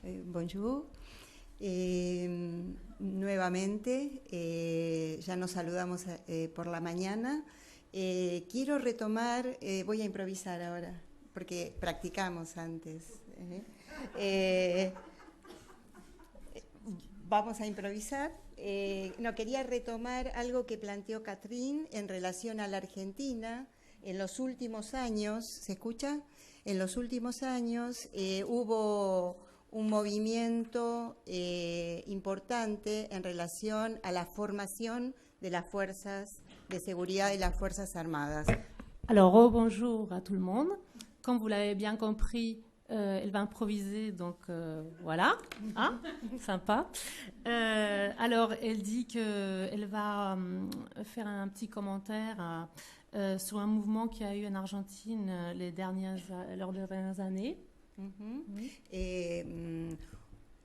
Bonjour. Nuevamente, ya nos saludamos por la mañana. Quiero retomar, voy a improvisar ahora, porque practicamos antes. Vamos a improvisar. No, quería retomar algo que planteó Catherine en relación a la Argentina. En los últimos años, ¿se escucha? En los últimos años hubo un movimiento importante en relación a la formación de las fuerzas de seguridad y las Fuerzas Armadas. Alors, bonjour à tout le monde. Comme vous l'avez bien compris, elle va improviser, donc voilà, hein, sympa. Alors, elle dit qu'elle va faire un petit commentaire sur un mouvement qui a eu en Argentine lors des dernières années. Oui.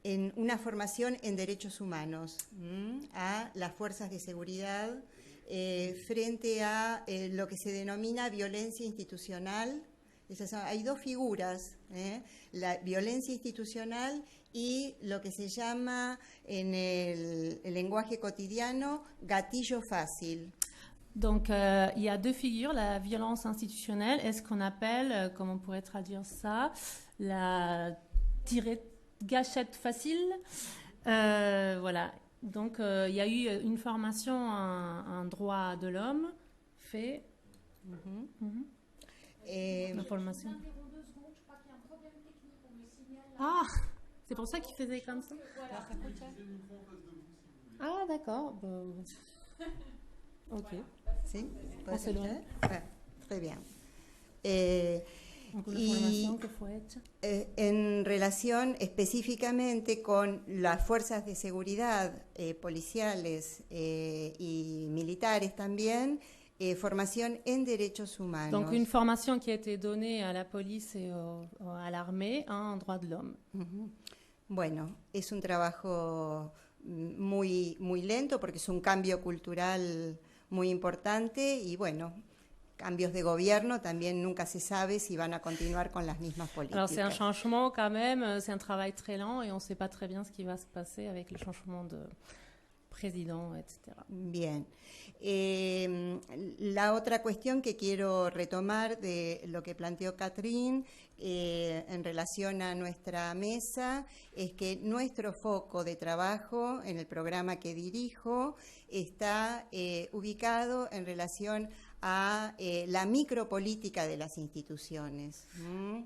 En una formación en derechos humanos a las fuerzas de seguridad frente a lo que se denomina violencia institucional. Hay dos figuras, la violencia institucional y lo que se llama en el lenguaje cotidiano gatillo fácil. Donc, il y a deux figures, la violence institutionnelle et ce qu'on appelle, comment on pourrait traduire ça, la gâchette facile. Voilà. Donc, il y a eu une formation en droit de l'homme fait. La formation. Ah, c'est pour ça qu'il faisait comme ça. Ah, d'accord. Bon. Ok. ¿Sí? Très bien. Y en relación específicamente con las fuerzas de seguridad policiales y militares también, formación en derechos humanos. Donc une formation qui a été donnée à la police et à l'armée en droits de l'homme. Bueno, es un trabajo muy lento porque es un cambio cultural muy importante y bueno, cambios de gobierno también nunca se sabe si van a continuar con las mismas políticas. Alors c'est un changement quand même, c'est un travail très lent et on ne sait pas très bien ce qui va se passer avec le changement de président, etc. Bien. La otra cuestión que quiero retomar de lo que planteó Catherine en relación a nuestra mesa es que nuestro foco de trabajo en el programa que dirijo está ubicado en relación a la micropolítica de las instituciones.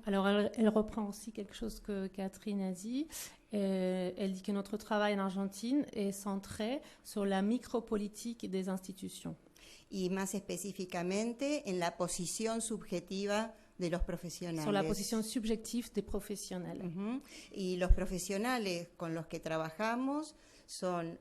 Alors, elle reprend aussi quelque chose que Catherine a dit. Elle dit que notre travail en Argentine est centré sur la micropolitique des institutions. Y más específicamente en la posición subjetiva de los profesionales. Sur la position subjective des professionnels. Y los profesionales con los que trabajamos son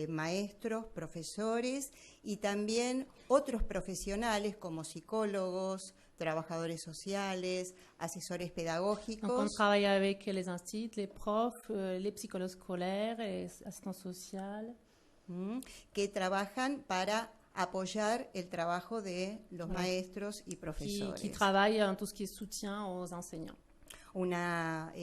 maestros, profesores y también otros profesionales como psicólogos, trabajadores sociales, asesores pedagógicos. Donc on travaille avec les instituts, les profs, les psychologues scolaires, les assistants sociaux. Que trabajan para apoyar el trabajo de los maestros y profesores. Qui travaillent en tout ce qui est soutien aux enseignants. Una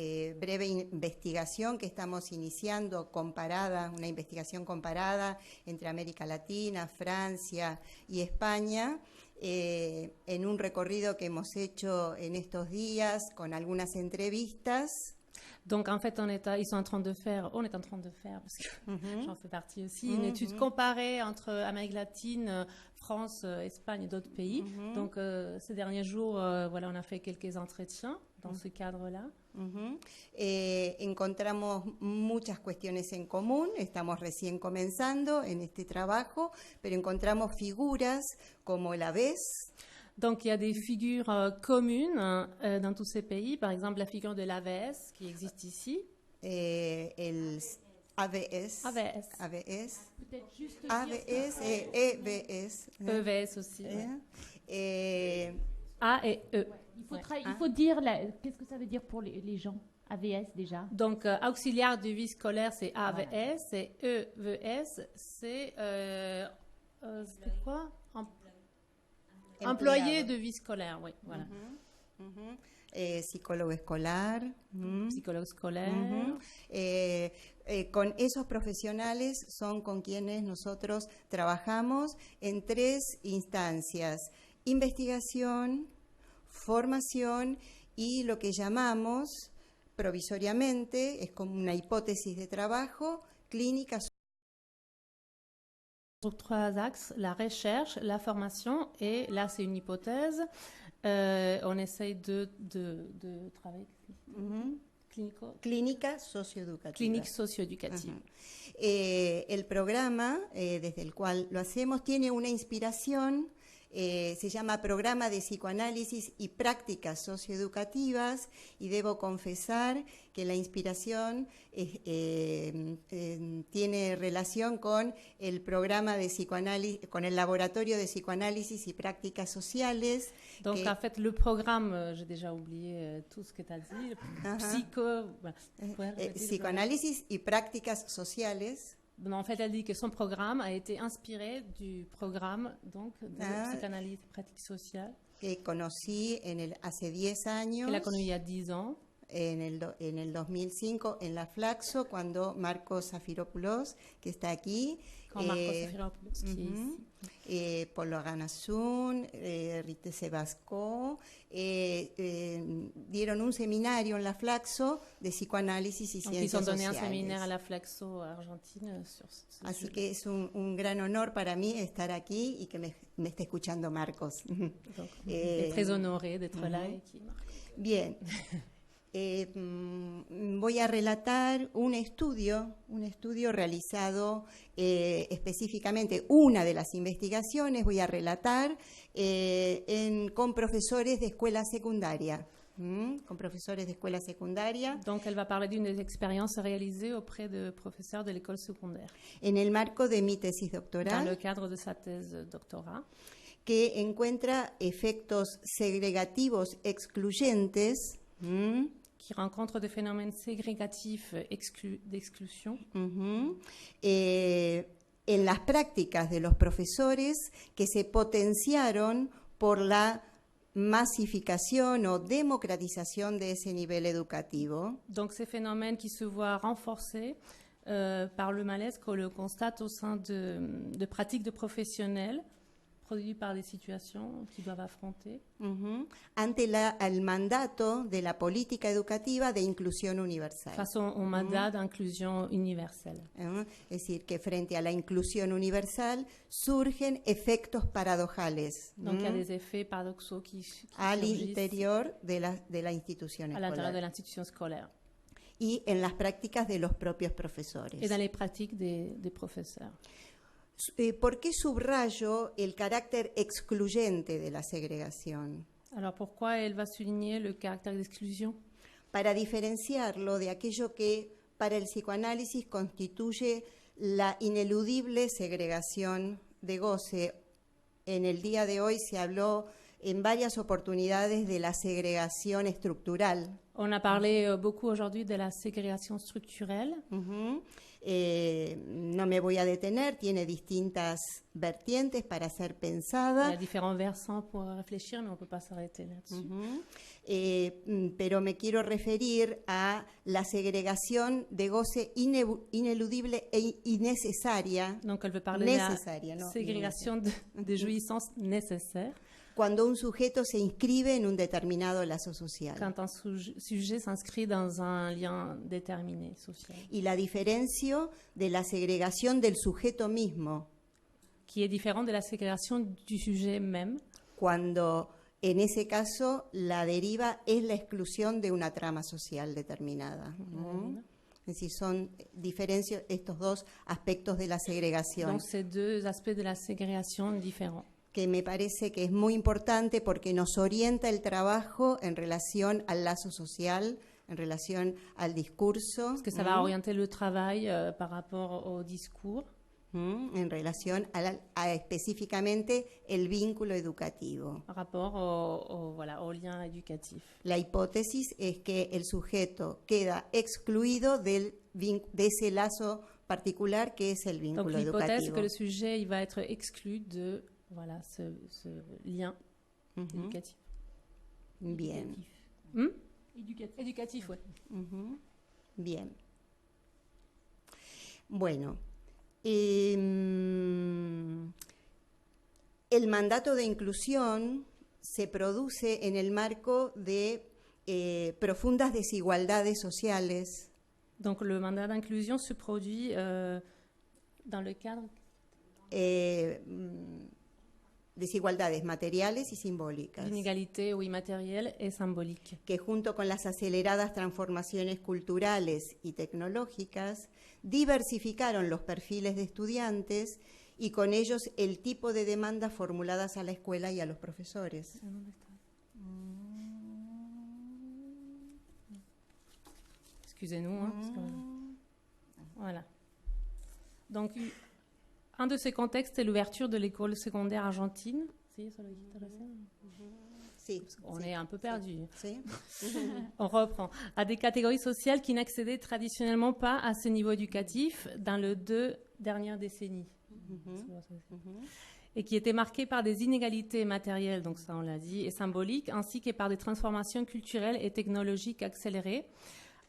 breve investigación que estamos iniciando una investigación comparada entre América Latina, Francia y España, en un recorrido que hemos hecho en estos días con algunas entrevistas. Donc en fait, on est en train de faire, parce que j'en fais partie aussi, une étude comparée entre Amérique latine, France, Espagne et d'autres pays. Donc ces derniers jours, voilà, on a fait quelques entretiens dans ce cadre-là. Encontramos muchas cuestiones en común, estamos recién comenzando en este trabajo, pero encontramos figuras como el AVES. Donc, il y a des figures communes dans tous ces pays. Par exemple, la figure de l'AVS qui existe ici. El AVS. AVS. AVS. Peut-être juste AVS et EVS. EVS aussi. A et E. Il faut dire, qu'est-ce que ça veut dire pour les gens AVS déjà. Donc, auxiliaire de vie scolaire, c'est AVS. Et EVS, c'est quoi? Employé de vie scolaire, oui, voilà. Psicólogo escolar. Psychologue scolaire. Con esos profesionales son con quienes nosotros trabajamos en 3 instancias: investigación, formación y lo que llamamos provisoriamente, es como una hipótesis de trabajo, clínica. Sur 3 axes, la recherche, la formation, et là c'est une hypothèse. On essaye de travailler. Clínica socioeducativa. Clinique socio-éducative. El programa desde el cual lo hacemos tiene una inspiración, se llama Programa de Psicoanálisis y Prácticas Socioeducativas, y debo confesar que la inspiración tiene relación con el programa de psicoanálisis, con el Laboratorio de Psicoanálisis y Prácticas Sociales. Donc en fait le programme, j'ai déjà oublié tout ce que tu as dit, Psicoanálisis y Prácticas Sociales. En fait, elle dit que son programme a été inspiré du programme donc, de psychanalyse et pratique sociale. Que conocí hace 10 años. Que la conocí il y a 10 ans. En el 2005 en la Flaxo, cuando Marcos Zafiropoulos, que está aquí, Polo Aganazún, Rite Sebasco, dieron un seminario en la Flaxo de psicoanálisis y ciencias sociales. Ils ont donné un séminaire à la Flaxo Argentine sur Así que es un gran honor para mí estar aquí y que me esté escuchando Marcos. Donc, très honorée d'être là. Bien. Voy a relatar un estudio realizado específicamente, una de las investigaciones voy a relatar con profesores de escuela secundaria. Con profesores de escuela secundaria. Donc, elle va parler d'une des expériences réalisées auprès de professeurs de l'école secondaire. En el marco de mi tesis doctoral. Dans le cadre de sa thèse de doctorat. Que encuentra efectos segregativos excluyentes. Qui rencontre des phénomènes ségrégatifs d'exclusion. En las prácticas de los profesores que se potenciaron por la masificación o democratización de ese nivel educativo. Donc ces phénomènes qui se voient renforcés par le malaise qu'on le constate au sein de pratiques de professionnels produits par des situations qu'ils doivent affronter. Ante al mandato de la política educativa de inclusión universal. Face au mandat d'inclusion universelle. Es decir, que frente a la inclusión universal surgen efectos paradojales. Donc il y a des effets paradoxaux qui al interior de la institución escolar. À l'intérieur de l'institution scolaire. Y en las prácticas de los propios profesores. Et dans les pratiques des professeurs. ¿Por qué subrayo el carácter excluyente de la segregación? Alors pourquoi elle va souligner le caractère d'exclusion? Para diferenciarlo de aquello que para el psicoanálisis constituye la ineludible segregación de goce. En el día de hoy se habló en varias oportunidades de la segregación estructural. On a parlé beaucoup aujourd'hui de la ségrégation structurelle. No me voy a detener, tiene distintas vertientes para ser pensada. Il y a différents versants pour réfléchir, mais on ne peut pas s'arrêter là-dessus. Pero me quiero referir a la segregación de goce ineludible e innecesaria. Donc elle veut parler de la ségrégation de jouissance nécessaire. Cuando un sujeto se inscribe en un determinado lazo social. Quand un sujet s'inscrit dans un lien déterminé social. Y la diferencio de la segregación del sujeto mismo. Qui est différent de la ségrégation du sujet même. Cuando en ese caso la deriva es la exclusión de una trama social determinada. Es decir, son diferencios estos dos aspectos de la segregación. Donc ces deux aspects de la ségrégation différents. Que me parece que es muy importante porque nos orienta el trabajo en relación al lazo social, en relación al discurso. Parce que ça va orienter le travail par rapport au discours. En relación a específicamente el vínculo educativo. Par rapport au lien éducatif. La hipótesis es que el sujeto queda excluido de ese lazo particular que es el vínculo educativo. Donc l'hypothèse que le sujet il va être exclu de ce lien éducatif. Bien. Éducatif, oui. Bien. Bueno, el mandato de inclusión se produce en el marco de profundas desigualdades sociales. Donc le mandat d'inclusion se produit dans le cadre... Desigualdades materiales y simbólicas. L'inégalité, oui, matérielle et symbolique. Que junto con las aceleradas transformaciones culturales y tecnológicas diversificaron los perfiles de estudiantes y con ellos el tipo de demandas formuladas a la escuela y a los profesores. Excusez-nous. Hein, parce que... Voilà. Donc, un de ces contextes est l'ouverture de l'école secondaire argentine. On est un peu perdu. On reprend. À des catégories sociales qui n'accédaient traditionnellement pas à ce niveau éducatif dans les 2 dernières décennies. Et qui étaient marquées par des inégalités matérielles, donc ça on l'a dit, et symboliques, ainsi que par des transformations culturelles et technologiques accélérées,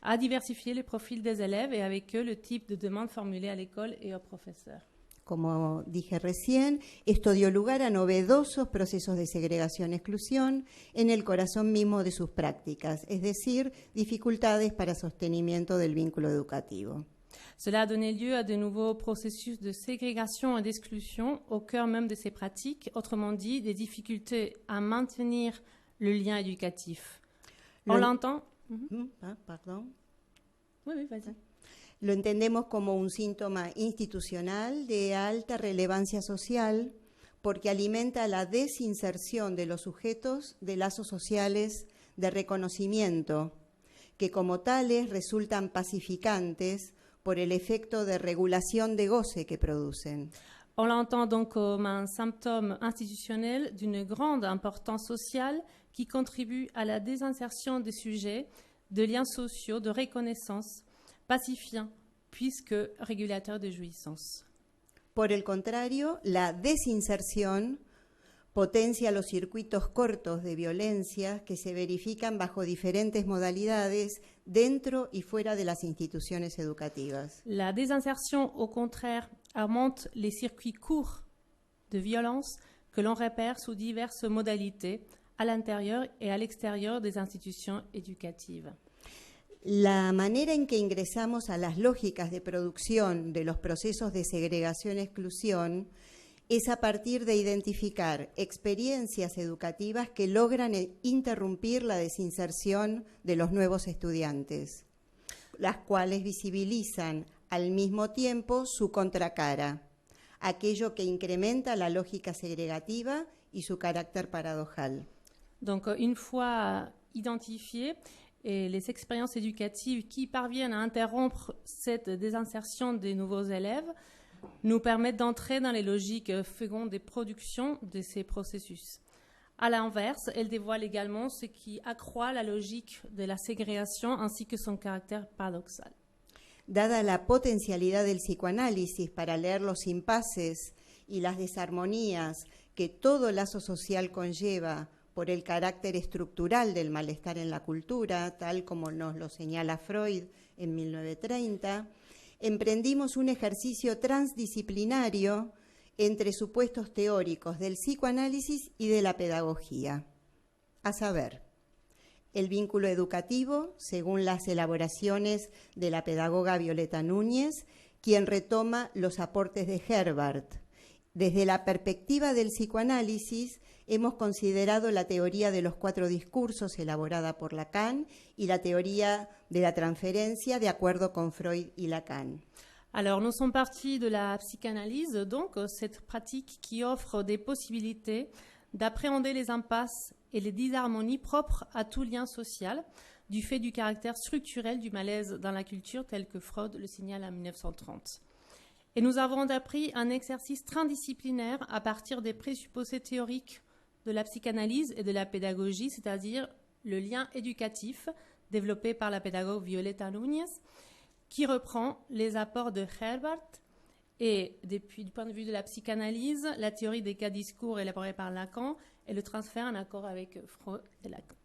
à diversifier les profils des élèves et avec eux le type de demande formulée à l'école et aux professeurs. Como dije recién, esto dio lugar a novedosos procesos de segregación-exclusión en el corazón mismo de sus prácticas, es decir, dificultades para sostenimiento del vínculo educativo. Cela a donné lieu à de nouveaux processus de ségrégation et d'exclusion au cœur même de ces pratiques, autrement dit, des difficultés à maintenir le lien éducatif. On l'entend? Pardon. Oui, vas-y. Lo entendemos como un síntoma institucional de alta relevancia social porque alimenta la desinserción de los sujetos de lazos sociales de reconocimiento, que como tales resultan pacificantes por el efecto de regulación de goce que producen. On l'entend donc comme un symptôme institutionnel d'une grande importance sociale qui contribue à la désinsertion des sujets, de liens sociaux, de reconnaissance, pacifiant, puisque régulateur de jouissance. Por el contrario, la desinserción potencia los circuitos cortos de violencia que se verifican bajo diferentes modalidades dentro y fuera de las instituciones educativas. La désinsertion, au contraire, aumente les circuits courts de violence que l'on repère sous diverses modalités à l'intérieur et à l'extérieur des institutions éducatives. La manera en que ingresamos a las lógicas de producción de los procesos de segregación-exclusión es a partir de identificar experiencias educativas que logran interrumpir la desinserción de los nuevos estudiantes, las cuales visibilizan al mismo tiempo su contracara, aquello que incrementa la lógica segregativa y su carácter paradojal. Donc, une fois identifiées, et les expériences éducatives qui parviennent à interrompre cette désinsertion des nouveaux élèves nous permettent d'entrer dans les logiques fécondes des productions de ces processus. À l'inverse, elles dévoilent également ce qui accroît la logique de la ségrégation ainsi que son caractère paradoxal. Dada la potencialidad del psicoanálisis para leer los impases y las desarmonías que todo lazo social conlleva por el carácter estructural del malestar en la cultura, tal como nos lo señala Freud en 1930, emprendimos un ejercicio transdisciplinario entre supuestos teóricos del psicoanálisis y de la pedagogía. A saber, el vínculo educativo, según las elaboraciones de la pedagoga Violeta Núñez, quien retoma los aportes de Herbart. Desde la perspectiva del psicoanálisis, hemos considerado la teoría de los 4 discursos elaborada por Lacan y la teoría de la transferencia de acuerdo con Freud y Lacan. Alors, nous sommes partis de la psychanalyse, donc cette pratique qui offre des possibilités d'appréhender les impasses et les disharmonies propres à tout lien social, du fait du caractère structurel du malaise dans la culture, tel que Freud le signale en 1930. Et nous avons appris un exercice transdisciplinaire à partir des présupposés théoriques de la psychanalyse et de la pédagogie, c'est-à-dire le lien éducatif développé par la pédagogue Violeta Núñez, qui reprend les apports de Herbart et, depuis du point de vue de la psychanalyse, la théorie des cas discours élaborée par Lacan et le transfert en accord avec Freud et Lacan.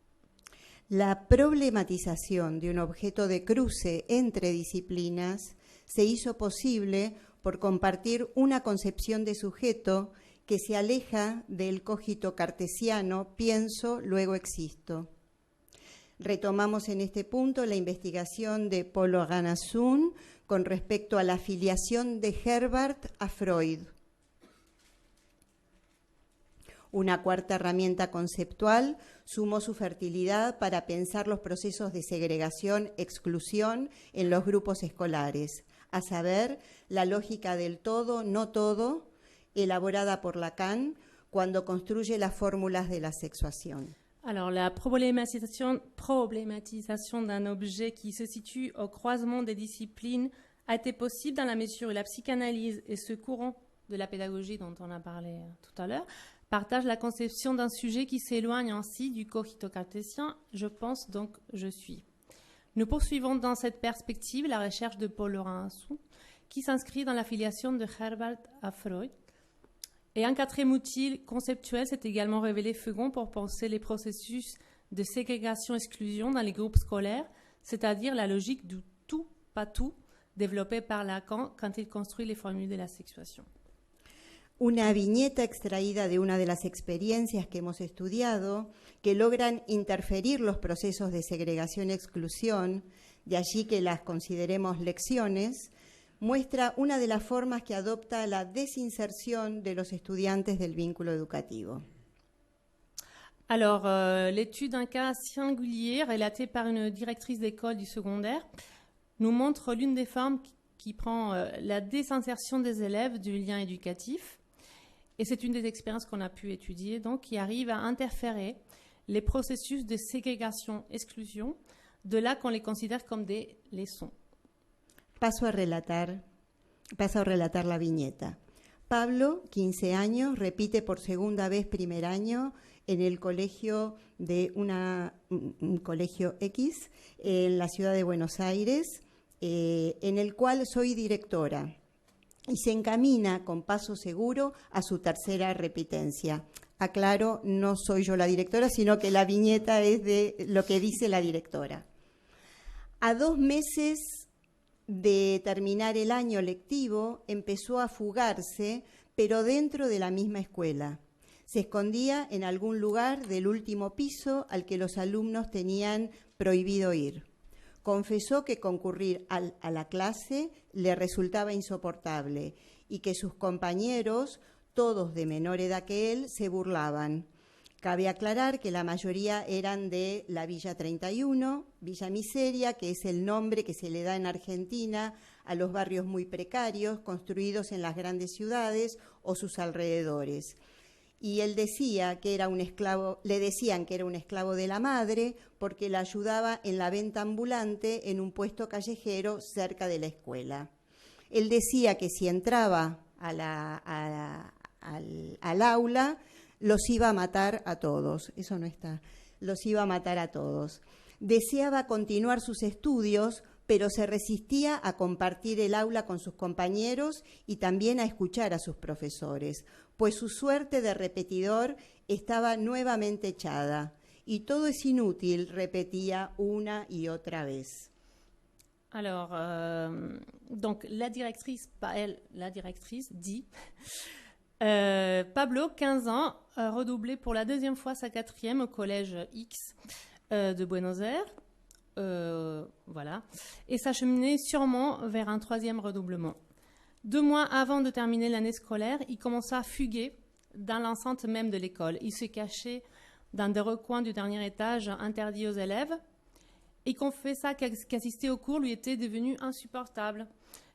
La problematización de un objeto de cruce entre disciplinas se hizo posible por compartir una concepción de sujeto que se aleja del cogito cartesiano, pienso, luego existo. Retomamos en este punto la investigación de Paul Oganesson con respecto a la afiliación de Herbart a Freud. Una cuarta herramienta conceptual sumó su fertilidad para pensar los procesos de segregación-exclusión en los grupos escolares, a saber, la lógica del todo, no todo, elaborada por Lacan cuando construye las fórmulas de la sexuación. Alors, la problématisation d'un objet qui se situe au croisement des disciplines a été possible dans la mesure où la psychanalyse et ce courant de la pédagogie dont on a parlé tout à l'heure partagent la conception d'un sujet qui s'éloigne ainsi du cogito cartésien, je pense donc je suis. Nous poursuivons dans cette perspective la recherche de Paul Oganesson qui s'inscrit dans l'affiliation de Herbart à Freud. Et un quatrième outil conceptuel s'est également révélé fécond pour penser les processus de ségrégation-exclusion dans les groupes scolaires, c'est-à-dire la logique du tout, pas tout, développée par Lacan quand il construit les formules de la sexuation. Una viñeta extraída de una de las experiencias que hemos estudiado que logran interferir los procesos de segregación-exclusión, de allí que las consideremos lecciones, muestra una de las formas que adopta la desinserción de los estudiantes del vínculo educativo. Alors, l'étude d'un cas singulier relaté par une directrice d'école du secondaire nous montre l'une des formes qui prend la désinsertion des élèves du lien éducatif. Et c'est une des expériences qu'on a pu étudier, donc, qui arrive à interférer les processus de ségrégation-exclusion, de là qu'on les considère comme des leçons. Paso a relatar la viñeta. Pablo, 15 años, repite por segunda vez primer año en el colegio de un colegio X en la ciudad de Buenos Aires, en el cual soy directora, y se encamina con paso seguro a su tercera repitencia. Aclaro, no soy yo la directora, sino que la viñeta es de lo que dice la directora. A 2 meses de terminar el año lectivo, empezó a fugarse, pero dentro de la misma escuela. Se escondía en algún lugar del último piso al que los alumnos tenían prohibido ir. Confesó que concurrir a la clase le resultaba insoportable y que sus compañeros, todos de menor edad que él, se burlaban. Cabe aclarar que la mayoría eran de la Villa 31, Villa Miseria, que es el nombre que se le da en Argentina a los barrios muy precarios construidos en las grandes ciudades o sus alrededores. Y él decía que era un esclavo, le decían que era un esclavo de la madre porque la ayudaba en la venta ambulante en un puesto callejero cerca de la escuela. Él decía que si entraba al aula, los iba a matar a todos. Eso no está. Los iba a matar a todos. Deseaba continuar sus estudios, pero se resistía a compartir el aula con sus compañeros y también a escuchar a sus profesores, pues su suerte de repetidor estaba nuevamente echada. Y todo es inútil, repetía una y otra vez. Alors, donc la directrice, pas elle, la directrice dit Pablo, 15 ans, redoublé pour la 2e fois sa 4e au collège X de Buenos Aires, voilà, et s'acheminait sûrement vers un 3e redoublement. 2 mois avant de terminer l'année scolaire, il commença à fuguer dans l'enceinte même de l'école. Il se cachait dans des recoins du dernier étage interdits aux élèves. Il confessa qu'assister aux cours lui était devenu insupportable,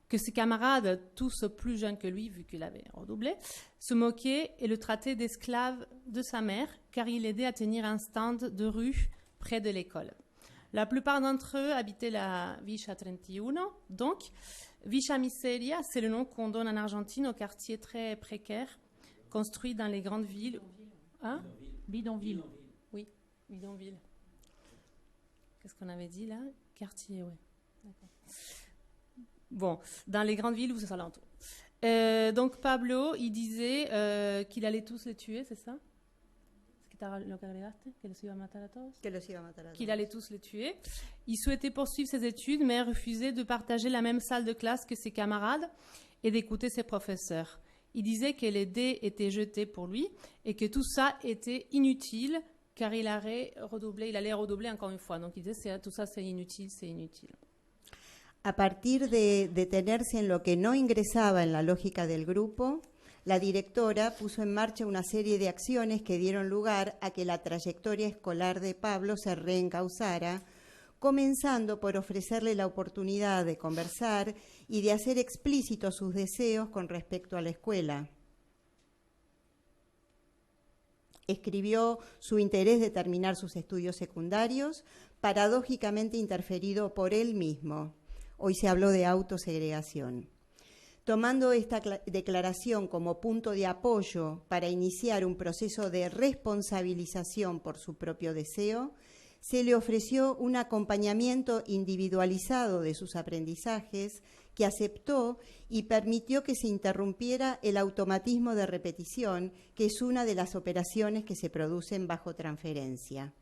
que ses camarades, tous plus jeunes que lui, vu qu'il avait redoublé, se moquaient et le traitaient d'esclave de sa mère, car il aidait à tenir un stand de rue près de l'école. La plupart d'entre eux habitaient la Villa 31, donc Villa Miseria, c'est le nom qu'on donne en Argentine aux quartiers très précaires, construits dans les grandes villes. Hein? Bidonville. Oui, bidonville. Qu'est-ce qu'on avait dit là? Quartier, oui. D'accord. Bon, dans les grandes villes ou aux alentours. Donc Pablo, il disait qu'il allait tous les tuer, c'est ça? Ce que tu lo que agregaste, que los iba a matar a todos. Que los iba a matar a Qu'il todos. allait tous les tuer. Il souhaitait poursuivre ses études, mais refusait de partager la même salle de classe que ses camarades et d'écouter ses professeurs. Il disait que les dés étaient jetés pour lui et que tout ça était inutile, car il allait redoubler encore une fois. Donc il disait tout ça c'est inutile, c'est inutile. A partir de detenerse en lo que no ingresaba en la lógica del grupo, la directora puso en marcha una serie de acciones que dieron lugar a que la trayectoria escolar de Pablo se reencauzara, comenzando por ofrecerle la oportunidad de conversar y de hacer explícitos sus deseos con respecto a la escuela. Escribió su interés de terminar sus estudios secundarios, paradójicamente interferido por él mismo. Hoy se habló de autosegregación. Tomando esta declaración como punto de apoyo para iniciar un proceso de responsabilización por su propio deseo, se le ofreció un acompañamiento individualizado de sus aprendizajes que aceptó y permitió que se interrumpiera el automatismo de repetición, que es una de las operaciones que se producen bajo transferencia.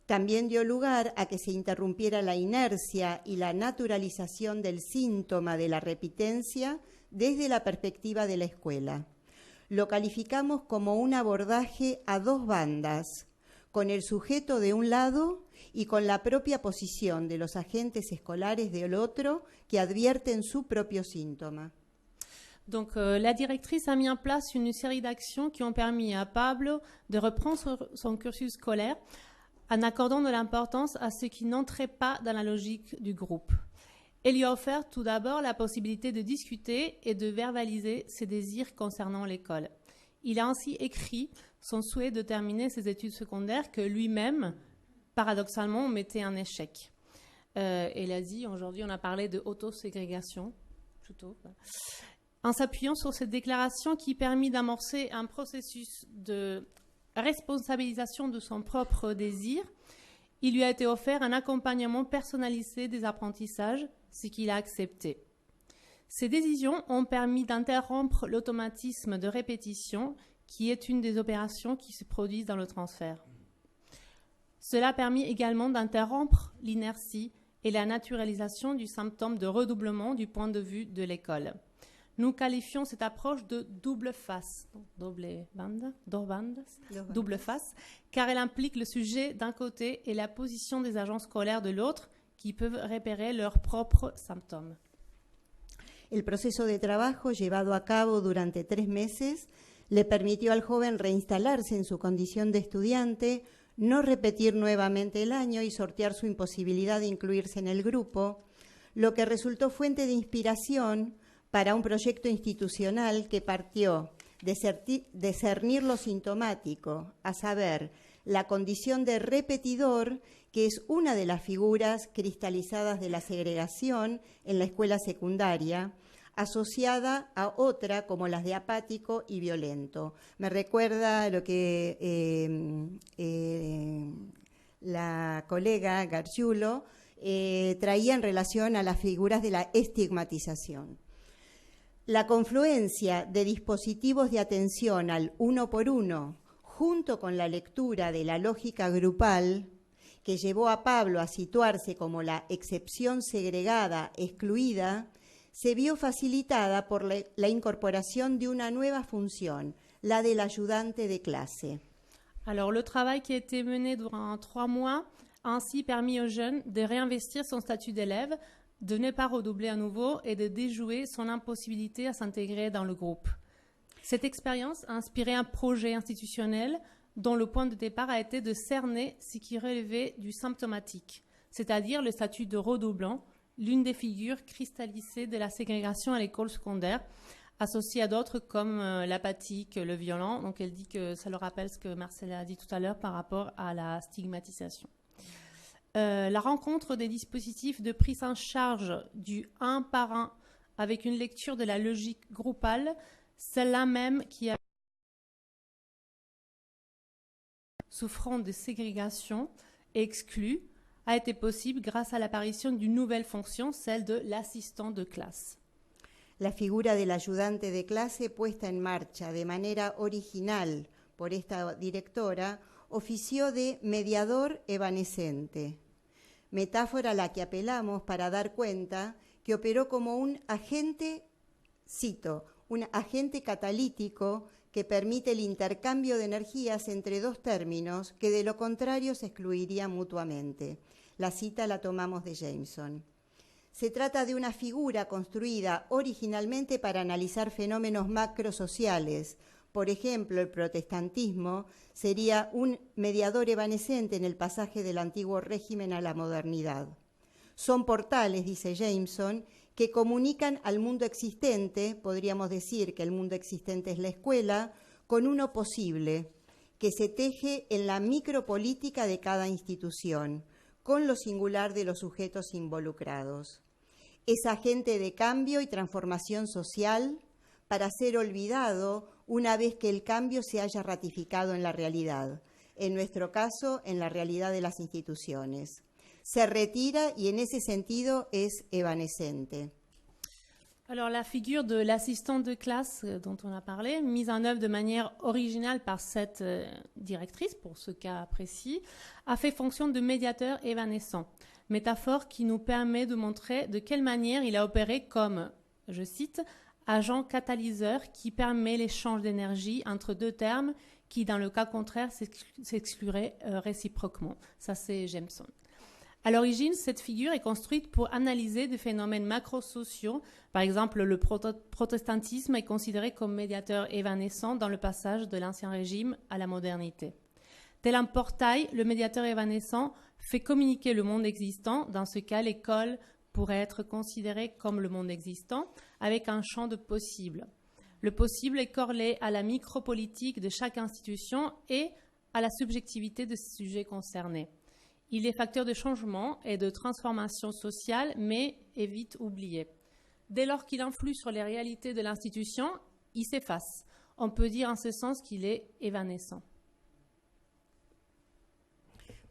También dio lugar a que se interrumpiera la inercia y la naturalización del síntoma de la repitencia desde la perspectiva de la escuela. Lo calificamos como un abordaje a dos bandas, con el sujeto de un lado y con la propia posición de los agentes escolares del otro que advierten su propio síntoma. Donc la directrice a mis en place une série d'actions qui ont permis à Pablo de reprendre son cursus scolaire en accordant de l'importance à ce qui n'entrait pas dans la logique du groupe. Elle lui a offert tout d'abord la possibilité de discuter et de verbaliser ses désirs concernant l'école. Il a ainsi écrit son souhait de terminer ses études secondaires que lui-même, paradoxalement, mettait en échec. Elle a dit, aujourd'hui on a parlé de autoségrégation, plutôt. En s'appuyant sur cette déclaration qui permit d'amorcer un processus de responsabilisation de son propre désir, il lui a été offert un accompagnement personnalisé des apprentissages, ce qu'il a accepté. Ces décisions ont permis d'interrompre l'automatisme de répétition qui est une des opérations qui se produisent dans le transfert. Cela a permis également d'interrompre l'inertie et la naturalisation du symptôme de redoublement du point de vue de l'école. Nous qualifions cette approche de double face, double face, car elle implique le sujet d'un côté et la position des agents scolaires de l'autre qui peuvent repérer leurs propres symptômes. El proceso de trabajo llevado a cabo durante 3 meses le permitió al joven reinstalarse en su condición de estudiante, no repetir nuevamente el año y sortear su imposibilidad de incluirse en el grupo, lo que resultó fuente de inspiración para un proyecto institucional que partió de discernir lo sintomático, a saber, la condición de repetidor, que es una de las figuras cristalizadas de la segregación en la escuela secundaria, asociada a otra como las de apático y violento. Me recuerda lo que la colega Gargiulo traía en relación a las figuras de la estigmatización. La confluencia de dispositivos de atención al uno por uno, junto con la lectura de la lógica grupal, que llevó a Pablo a situarse como la excepción segregada, excluida, se vio facilitada por la incorporación de una nueva función, la del ayudante de clase. Alors, le travail qui a été mené durant 3 mois a ainsi permis aux jeunes de réinvestir son statut d'élève, de ne pas redoubler à nouveau et de déjouer son impossibilité à s'intégrer dans le groupe. Cette expérience a inspiré un projet institutionnel dont le point de départ a été de cerner ce qui relevait du symptomatique, c'est-à-dire le statut de redoublant, l'une des figures cristallisées de la ségrégation à l'école secondaire, associée à d'autres comme l'apathique, le violent. Donc elle dit que ça le rappelle ce que Marcella a dit tout à l'heure par rapport à la stigmatisation. La rencontre des dispositifs de prise en charge du un par un avec une lecture de la logique groupale, celle-là même qui a souffrant de ségrégation exclue, a été possible grâce à l'apparition d'une nouvelle fonction, celle de l'assistant de classe. La figura del ayudante de clase puesta en marcha de manera original por esta directora ofició de mediador evanescente, metáfora a la que apelamos para dar cuenta que operó como un agente, cito, un agente catalítico que permite el intercambio de energías entre dos términos que de lo contrario se excluirían mutuamente. La cita la tomamos de Jameson. Se trata de una figura construida originalmente para analizar fenómenos macrosociales. Por ejemplo, el protestantismo sería un mediador evanescente en el pasaje del antiguo régimen a la modernidad. Son portales, dice Jameson, que comunican al mundo existente, podríamos decir que el mundo existente es la escuela, con uno posible, que se teje en la micropolítica de cada institución, con lo singular de los sujetos involucrados. Es agente de cambio y transformación social para ser olvidado una vez que el cambio se haya ratificado en la realidad, en nuestro caso, en la realidad de las instituciones. Se retira y en ese sentido es evanescente. Alors la figure de l'assistant de classe dont on a parlé, mise en œuvre de manière originale par cette directrice, pour ce cas précis, a fait fonction de médiateur évanescent. Métaphore qui nous permet de montrer de quelle manière il a opéré comme, je cite, agent catalyseur qui permet l'échange d'énergie entre deux termes qui, dans le cas contraire, s'excluraient réciproquement. Ça, c'est Jameson. À l'origine, cette figure est construite pour analyser des phénomènes macrosociaux. Par exemple, le protestantisme est considéré comme médiateur évanescent dans le passage de l'Ancien Régime à la modernité. Tel un portail, le médiateur évanescent fait communiquer le monde existant. Dans ce cas, l'école pourrait être considérée comme le monde existant, avec un champ de possibles. Le possible est corrélé à la micropolitique de chaque institution et à la subjectivité de ses sujets concernés. Il est facteur de changement et de transformation sociale, mais est vite oublié. Dès lors qu'il influe sur les réalités de l'institution, il s'efface. On peut dire en ce sens qu'il est évanescent.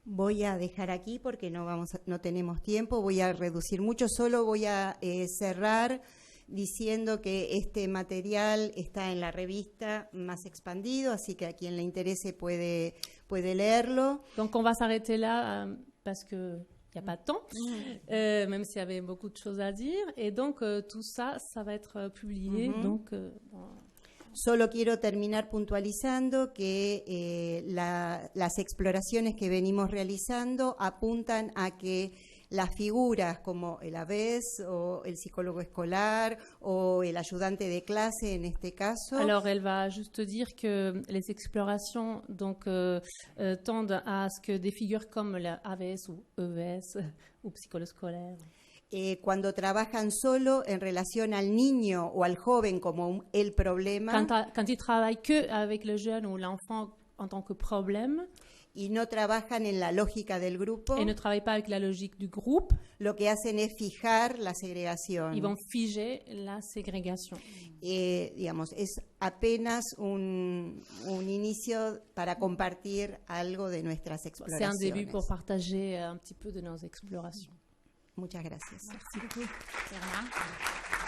Voy a dejar aquí porque no tenemos tiempo, voy a reducir mucho, solo voy a cerrar diciendo que este material está en la revista Más Expandido, así que a quien le interese puede leerlo. Donc on va s'arrêter là parce que il n'y a pas de temps, même s'il y avait beaucoup de choses à dire. Et donc tout ça, ça va être publié. Donc, Solo quiero terminar puntualizando que las exploraciones que venimos realizando apuntan a que las figuras como el AVES o el psicólogo escolar o el ayudante de clase en este caso. Alors, elle va juste dire que les explorations donc, tendent à ce que des figures comme l'AVES ou EVS ou psychologue scolaire. Cuando trabajan solo en relación al niño o al joven como el problema. Quand ils travaillent que avec le jeune ou l'enfant en tant que problème. Y no trabajan en la lógica del grupo. Et ne travaillent pas avec la logique du groupe. Lo que hacen es fijar la segregación. Ils vont figer la ségrégation. Digamos, es apenas un inicio para compartir algo de nuestras exploraciones. C'est un début pour partager un petit peu de nos explorations. Muchas gracias. Merci beaucoup, Bernard.